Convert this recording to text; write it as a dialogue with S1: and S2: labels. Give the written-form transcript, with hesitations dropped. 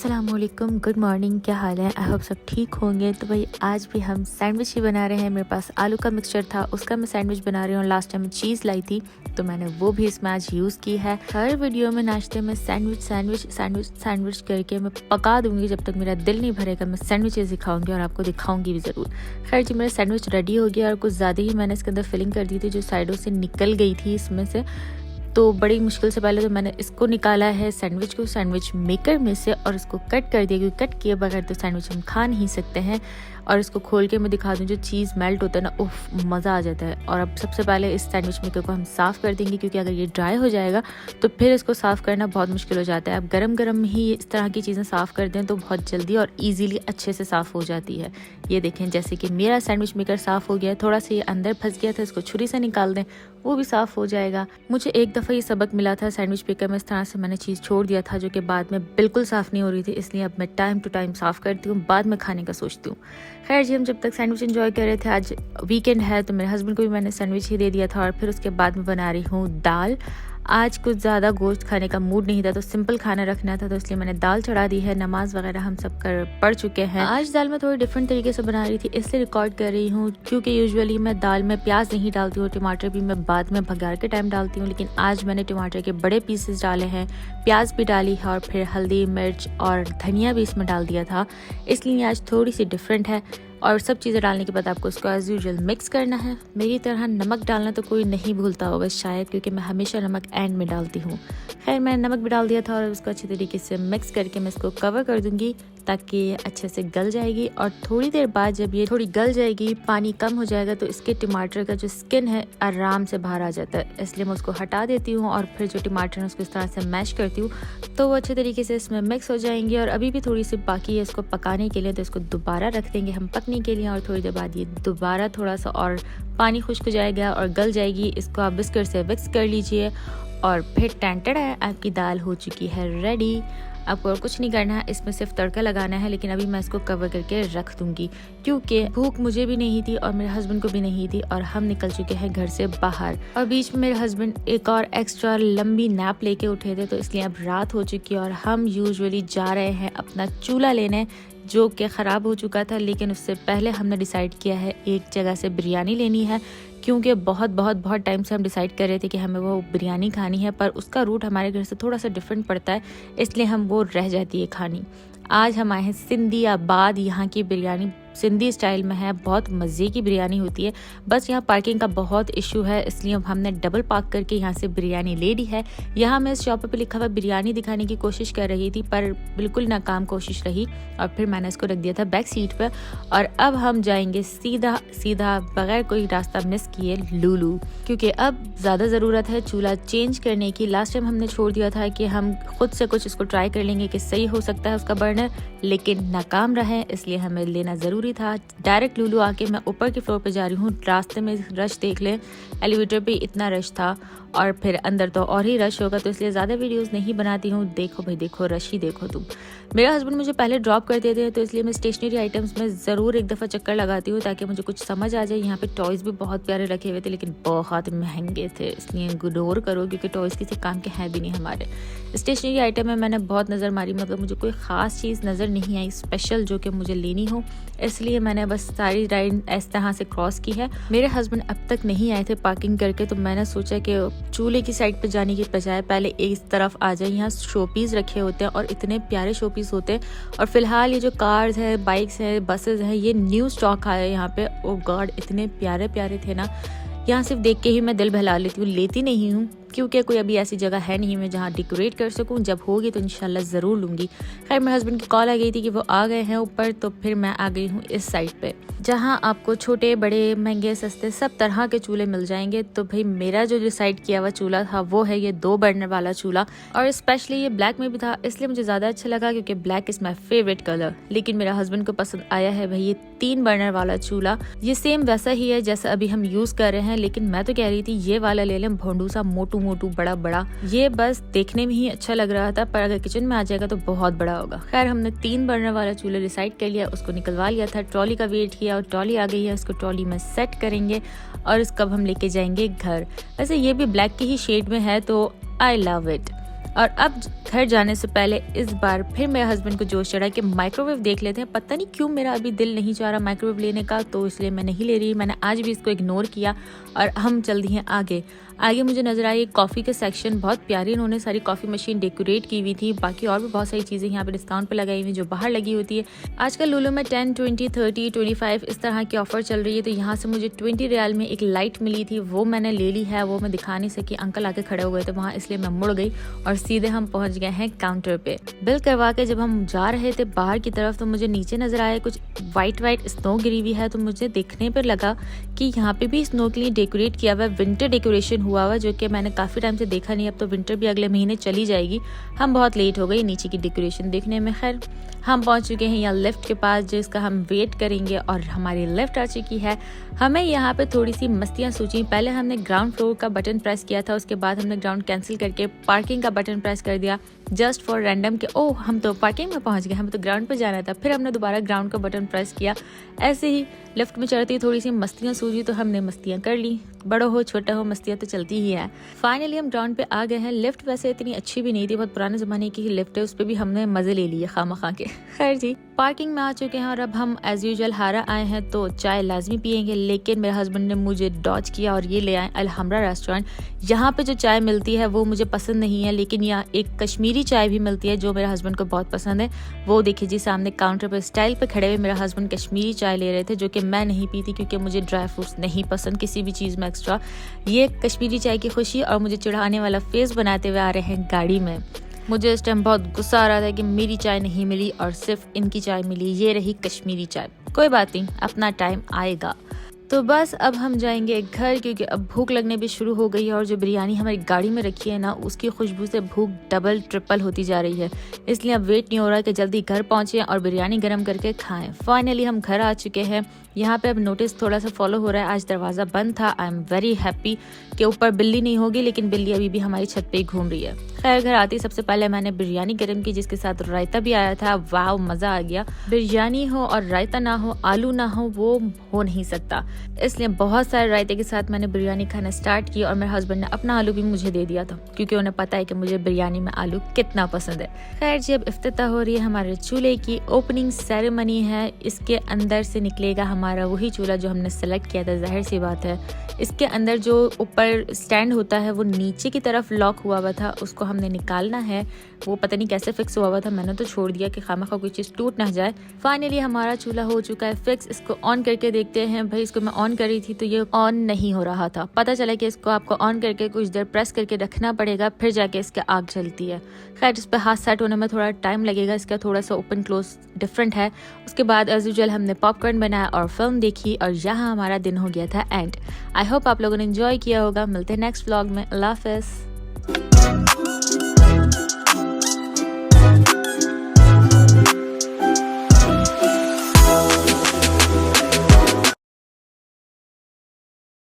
S1: अस्सलामुअलैकुम, good morning. क्या हाल है? आई होप सब ठीक होंगे। तो भाई आज भी हम सैंडविच ही बना रहे हैं। मेरे पास आलू का मिक्सचर था, उसका मैं सैंडविच बना रही हूँ। लास्ट टाइम मैं चीज़ लाई थी तो मैंने वो भी इसमें आज यूज़ की है। हर वीडियो में नाश्ते में सैंडविच सैंडविच सैंडविच सैंडविच करके मैं पका दूंगी। जब तक मेरा दिल नहीं भरेगा मैं सैंडविचेस दिखाऊंगी और आपको दिखाऊंगी भी ज़रूर। खैर जी, मेरा सैंडविच रेडी हो गया और कुछ ज़्यादा ही मैंने इसके अंदर फिलिंग कर दी थी जो साइडों से निकल गई थी इसमें से। तो बड़ी मुश्किल से पहले तो मैंने इसको निकाला है सैंडविच को सैंडविच मेकर में से और इसको कट कर दिया, क्योंकि कट किए बगैर तो सैंडविच हम खा नहीं सकते हैं। और इसको खोल के मैं दिखा दूँ, जो चीज़ मेल्ट होता है ना, उफ, मज़ा आ जाता है। और अब सबसे पहले इस सैंडविच मेकर को हम साफ़ कर देंगे, क्योंकि अगर ये ड्राई हो जाएगा तो फिर इसको साफ़ करना बहुत मुश्किल हो जाता है। अब गरम गरम ही इस तरह की चीज़ें साफ़ कर दें तो बहुत जल्दी और ईजीली अच्छे से साफ़ हो जाती है। ये देखें, जैसे कि मेरा सैंडविच मेकर साफ़ हो गया है। थोड़ा सा ये अंदर फंस गया था, इसको छुरी से निकाल दें, वो भी साफ़ हो जाएगा। मुझे एक दफ़ा ये सबक मिला था सैंडविच मेकर में, इस तरह से मैंने चीज़ छोड़ दिया था जो कि बाद में बिल्कुल साफ़ नहीं हो रही थी। इसलिए अब मैं टाइम टू टाइम साफ़ करती हूँ, बाद में खाने का सोचती हूँ। खैर जी, हम जब तक सैंडविच एंजॉय कर रहे थे, आज वीकेंड है तो मेरे हस्बैंड को भी मैंने सैंडविच ही दे दिया था। और फिर उसके बाद मैं बना रही हूँ दाल। आज कुछ ज़्यादा गोश्त खाने का मूड नहीं था तो सिंपल खाना रखना था, तो इसलिए मैंने दाल चढ़ा दी है। नमाज वगैरह हम सब पढ़ चुके हैं। आज दाल मैं थोड़ी डिफरेंट तरीके से बना रही थी, इसलिए रिकॉर्ड कर रही हूँ, क्योंकि यूजुअली मैं दाल में प्याज नहीं डालती हूँ, टमाटर भी मैं बाद में भगार के टाइम डालती हूँ। लेकिन आज मैंने टमाटर के बड़े पीसेस डाले हैं, प्याज भी डाली है और फिर हल्दी मिर्च और धनिया भी इसमें डाल दिया था। इसलिए आज थोड़ी सी डिफरेंट है। और सब चीज़ें डालने के बाद आपको इसको एज़ यूजुअल मिक्स करना है। मेरी तरह नमक डालना तो कोई नहीं भूलता होगा शायद, क्योंकि मैं हमेशा नमक एंड में डालती हूँ। खैर मैंने नमक भी डाल दिया था और उसको अच्छी तरीके से मिक्स करके मैं इसको कवर कर दूँगी ताकि ये अच्छे से गल जाएगी। और थोड़ी देर बाद जब ये थोड़ी गल जाएगी, पानी कम हो जाएगा, तो इसके टमाटर का जो स्किन है आराम से बाहर आ जाता है। इसलिए मैं उसको हटा देती हूँ और फिर जो टमाटर है उसको इस तरह से मैश करती हूँ, तो वो अच्छे तरीके से इसमें मिक्स हो जाएंगे। और अभी भी थोड़ी सी बाकी है इसको पकाने के लिए, तो इसको दोबारा रख देंगे हम पकने के लिए। और थोड़ी देर बाद ये दोबारा थोड़ा सा और पानी खुश्क हो जाएगा और गल जाएगी। इसको आप बिस्किट से मिक्स कर लीजिए और फिर टैंटड़ है, आपकी दाल हो चुकी है रेडी। आपको और कुछ नहीं करना है, इसमें सिर्फ तड़का लगाना है। लेकिन अभी मैं इसको कवर करके रख दूंगी, क्योंकि भूख मुझे भी नहीं थी और मेरे हस्बैंड को भी नहीं थी और हम निकल चुके हैं घर से बाहर। और बीच में मेरे हस्बैंड एक और एक्स्ट्रा लंबी नैप लेके उठे थे, तो इसलिए अब रात हो चुकी है और हम यूजुअली जा रहे हैं अपना चूल्हा लेने, जो कि ख़राब हो चुका था। लेकिन उससे पहले हमने डिसाइड किया है एक जगह से बिरयानी लेनी है, क्योंकि बहुत टाइम से हम डिसाइड कर रहे थे कि हमें वो बिरयानी खानी है, पर उसका रूट हमारे घर से थोड़ा सा डिफरेंट पड़ता है, इसलिए हम वो रह जाती है खानी। आज हम आए हैं सिंधियाबाद। यहाँ की बिरयानी सिंधी स्टाइल में है, बहुत मज़े की बिरयानी होती है। बस यहाँ पार्किंग का बहुत इशू है, इसलिए हमने डबल पार्क करके यहाँ से बिरयानी ले ली है। यहाँ मैं इस शॉप पे लिखा हुआ बिरयानी दिखाने की कोशिश कर रही थी, पर बिल्कुल नाकाम कोशिश रही और फिर मैंने इसको रख दिया था बैक सीट पर। और अब हम जाएंगे सीधा सीधा बगैर कोई रास्ता मिस किए लूलू, क्योंकि अब ज़्यादा ज़रूरत है चूल्हा चेंज करने की। लास्ट टाइम हमने छोड़ दिया था कि हम खुद से कुछ इसको ट्राई कर लेंगे कि सही हो सकता है उसका बर्नर, लेकिन नाकाम रहे, इसलिए हमें लेना ज़रूरी था। डायरेक्ट लूलू आके मैं ऊपर के फ्लोर पे जा रही हूँ। रास्ते में रश देख लें, एलिवेटर पे इतना रश था और फिर अंदर तो और ही रश होगा, तो इसलिए ज़्यादा वीडियोस नहीं बनाती हूँ। देखो भाई देखो, रश ही देखो तुम। मेरा हस्बैंड मुझे पहले ड्रॉप करते थे, तो इसलिए मैं स्टेशनरी आइटम्स में ज़रूर एक दफ़ा चक्कर लगाती हूँ ताकि मुझे कुछ समझ आ जाए। यहाँ पे टॉयज़ भी बहुत प्यारे रखे हुए थे, लेकिन बहुत महंगे थे, इसलिए इग्नोर करो, क्योंकि टॉयज़ किसी काम के हैं भी नहीं हमारे। स्टेशनरी आइटम में मैंने बहुत नज़र मारी, मगर मुझे कोई ख़ास चीज़ नज़र नहीं आई स्पेशल जो कि मुझे लेनी हो, इसलिए मैंने बस सारी लाइन इस तरह से क्रॉस की है। मेरे हस्बैंड अब तक नहीं आए थे पार्किंग करके, तो मैंने सोचा कि चूल्हे की साइड पे जाने की बजाय पहले इस तरफ आ जाए। यहाँ शोपीस रखे होते हैं और इतने प्यारे शोपीस होते हैं। और फिलहाल ये जो कार्स है, बाइक्स है, बसेस हैं, ये न्यू स्टॉक आया है यहाँ पे। ओ गॉड, इतने प्यारे प्यारे थे ना, यहाँ सिर्फ देख के ही मैं दिल बहला लेती हूँ। लेती नहीं हूँ क्योंकि कोई अभी ऐसी जगह है नहीं मैं जहाँ डेकोरेट कर सकूँ, जब होगी तो इंशाल्लाह ज़रूर लूँगी। खैर मेरे हस्बैंड की कॉल आ गई थी कि वो आ गए हैं ऊपर, तो फिर मैं आ गई हूँ इस साइड पे, जहाँ आपको छोटे बड़े महंगे सस्ते सब तरह के चूल्हे मिल जाएंगे। तो भाई मेरा जो डिसाइड किया हुआ चूल्हा था वो है ये 2 बर्नर वाला चूल्हा, और स्पेशली ये ब्लैक में भी था, इसलिए मुझे ज़्यादा अच्छा लगा क्योंकि black is my favourite colour. लेकिन मेरा हस्बैंड को पसंद आया है भाई ये 3 बर्नर वाला चूल्हा। ये सेम वैसा ही है जैसा अभी हम यूज़ कर रहे हैं, लेकिन मैं तो कह रही थी ये वाला ले लें, भोंडू सा मोटू मोटू बड़ा बड़ा। ये बस देखने में ही अच्छा लग रहा था, पर अगर किचन में आ जाएगा तो बहुत बड़ा होगा। खैर हमने 3 बर्नर वाला चूल्हा डिसाइड कर लिया, उसको निकलवा लिया था, ट्रॉली का वेट किया और ट्रॉली आ गई है। इसको ट्रॉली में सेट करेंगे और इसको हम लेके जाएंगे घर। वैसे ये भी ब्लैक की ही शेड में है, तो आई लव इट। और अब घर जाने से पहले इस बार फिर मेरे हस्बैंड को जोश चढ़ा कि माइक्रोवेव देख लेते हैं। पता नहीं क्यों मेरा अभी दिल नहीं चाह रहा माइक्रोवेव लेने का, तो इसलिए मैं नहीं ले रही। मैंने आज भी इसको इग्नोर किया और हम चल दी हैं आगे। मुझे नजर आई कॉफ़ी के सेक्शन, बहुत प्यारी इन्होंने सारी कॉफ़ी मशीन डेकोरेट की हुई थी। बाकी और भी बहुत सारी चीज़ें यहाँ पे डिस्काउंट पे लगाई हुई जो बाहर लगी होती है। आजकल लुलु में 10, 20, 30, 25 इस तरह की ऑफर चल रही है। तो यहाँ से मुझे 20 रियाल में एक लाइट मिली थी, वो मैंने ले ली है। वो मैं दिखा नहीं सकी, अंकल आके खड़े हुए थे वहाँ, इसलिए मैं मुड़ गई और सीधे हम पहुँच गए हैं काउंटर पे। बिल करवा के जब हम जा रहे थे बाहर की तरफ, तो मुझे नीचे नजर आया कुछ वाइट स्नो गिरी हुई है। तो मुझे देखने पर लगा कि यहाँ पे भी स्नो के लिए डेकोरेट किया हुआ है, विंटर डेकोरेशन हुआ हुआ, जो कि मैंने काफ़ी टाइम से देखा नहीं। अब तो विंटर भी अगले महीने चली जाएगी। हम बहुत लेट हो गए नीचे की डेकोरेशन देखने में। खैर हम पहुंच चुके हैं यहाँ लिफ्ट के पास, जिसका हम वेट करेंगे और हमारी लिफ्ट आ चुकी है। हमें यहाँ पे थोड़ी सी मस्तियाँ सूझी। पहले हमने ग्राउंड फ्लोर का बटन प्रेस किया था, उसके बाद हमने ग्राउंड कैंसिल करके पार्किंग का बटन प्रेस कर दिया, जस्ट फॉर रैंडम के ओह हम तो पार्किंग में पहुंच गए, हमें तो ग्राउंड पे जाना था। फिर हमने दोबारा ग्राउंड का बटन प्रेस किया। ऐसे ही लिफ्ट में चढ़ती थोड़ी सी मस्तियाँ सूझी, तो हमने मस्तियाँ कर ली। बड़ो हो छोटा हो मस्तियाँ तो चलती ही है। फाइनली हम ग्राउंड पे आ गए हैं। लिफ्ट वैसे इतनी अच्छी भी नहीं थी, बहुत पुराने ज़माने की लिफ्ट है, उस पर भी हमने मज़े ले लिए खामा के। खैर जी, पार्किंग में आ चुके हैं और अब हम एज यूजुअल हारा आए हैं, तो चाय लाजमी पियेंगे। लेकिन मेरे हस्बैंड ने मुझे डॉज किया और ये ले आए अलहमरा रेस्टोरेंट। यहाँ पे जो चाय मिलती है वो मुझे पसंद नहीं है, लेकिन यहाँ एक कश्मीरी चाय भी मिलती है जो मेरे हस्बैंड को बहुत पसंद है। वो देखिए जी, सामने काउंटर पर स्टाइल पे खड़े हुए मेरे हस्बैंड कश्मीरी चाय ले रहे थे, जो कि मैं नहीं पीती क्योंकि मुझे ड्राई फ्रूट्स नहीं पसंद किसी भी चीज़ में एक्स्ट्रा। ये कश्मीरी चाय की खुशी और मुझे चिढ़ाने वाला फेस बनाते हुए आ रहे हैं गाड़ी में। मुझे इस टाइम बहुत गुस्सा आ रहा था कि मेरी चाय नहीं मिली और सिर्फ इनकी चाय मिली। ये रही कश्मीरी चाय। कोई बात नहीं, अपना टाइम आएगा। तो बस अब हम जाएंगे घर, क्योंकि अब भूख लगने भी शुरू हो गई है और जो बिरयानी हमारी गाड़ी में रखी है ना, उसकी खुशबू से भूख डबल ट्रिपल होती जा रही है। इसलिए अब वेट नहीं हो रहा कि जल्दी घर पहुंचे और बिरयानी गर्म करके खाएं। फाइनली हम घर आ चुके हैं। यहाँ पे अब नोटिस थोड़ा सा फॉलो हो रहा है, आज दरवाज़ा बंद था। आई एम वेरी हैप्पी कि ऊपर बिल्ली नहीं होगी, लेकिन बिल्ली अभी भी हमारी छत पे ही घूम रही है। खैर घर आती सबसे पहले मैंने बिरयानी गर्म की, जिसके साथ रायता भी आया था। वाव, मज़ा आ गया। बिरयानी हो और रायता ना हो, आलू ना हो, वो हो नहीं सकता। इसलिए बहुत सारे रायते के साथ मैंने बिरयानी खाना स्टार्ट की और मेरे हस्बैंड ने अपना आलू भी मुझे दे दिया था, क्योंकि उन्हें पता है कि मुझे बिरयानी में आलू कितना पसंद है। खैर जी, अब इफ्तिताह हो रही है हमारे चूल्हे की। ओपनिंग सेरेमनी है। इसके अंदर से निकलेगा हमारा वही चूल्हा जो हमने सेलेक्ट किया था। जाहिर सी बात है, इसके अंदर जो ऊपर स्टैंड होता है वो नीचे की तरफ लॉक हुआ था, उसको हमने निकालना है। वो पता नहीं कैसे फिक्स हुआ था, मैंने तो छोड़ दिया कि खामखा कोई चीज़ टूट ना जाए। फाइनली हमारा चूल्हा हो चुका है फिक्स। इसको ऑन करके देखते हैं। भाई इसको मैं ऑन कर रही थी तो ये ऑन नहीं हो रहा था। पता चला कि इसको आपको ऑन करके कुछ देर प्रेस करके रखना पड़ेगा, फिर जाके इसके आग चलती है। खैर इस पर हाथ सेट होने में थोड़ा टाइम लगेगा, इसका थोड़ा सा ओपन क्लोज डिफरेंट है। उसके बाद एज यूजुअल हमने पॉपकॉर्न बनाया और फिल्म देखी और यहाँ हमारा दिन हो गया था एंड। आई होप आप लोगों ने एंजॉय किया होगा। मिलते हैं नेक्स्ट व्लॉग में। अल्लाह हाफिज़।